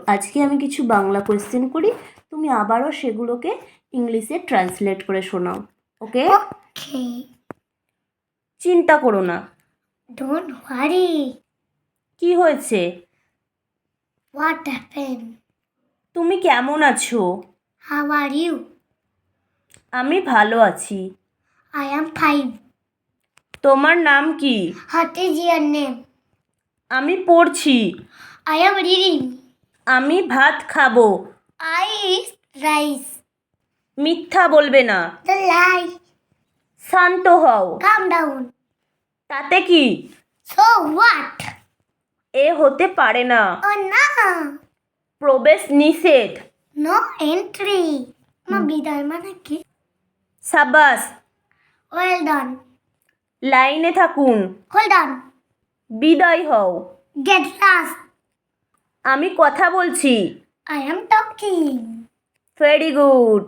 আজকে আমি কিছু বাংলা কোয়েশ্চেন করি, তুমি আবারও সেগুলোকে ইংলিশে ট্রান্সলেট করে শোনাও। ওকে? Okay. চিন্তা করো না। Don't worry. কি হয়েছে? What happened? তুমি কেমন আছো? How are you? আমি ভালো আছি। I am fine. তোমার নাম কি? What is your name? আমি পড়ছি। I am reading. আমি ভাত খাবো। I eat rice. মিথ্যা বলবে না। The lie. শান্ত হও। Calm down. তাতে কি? So what? এ হতে পারে না। Oh no. প্রবেশ নিষেধ। No entry. বিদায় মানে কি? সাবাস। Well done. লাইনে থাকুন। Hold on. বিদায় হও। Get lost. আমি কথা বলছি। I am talking. Very good.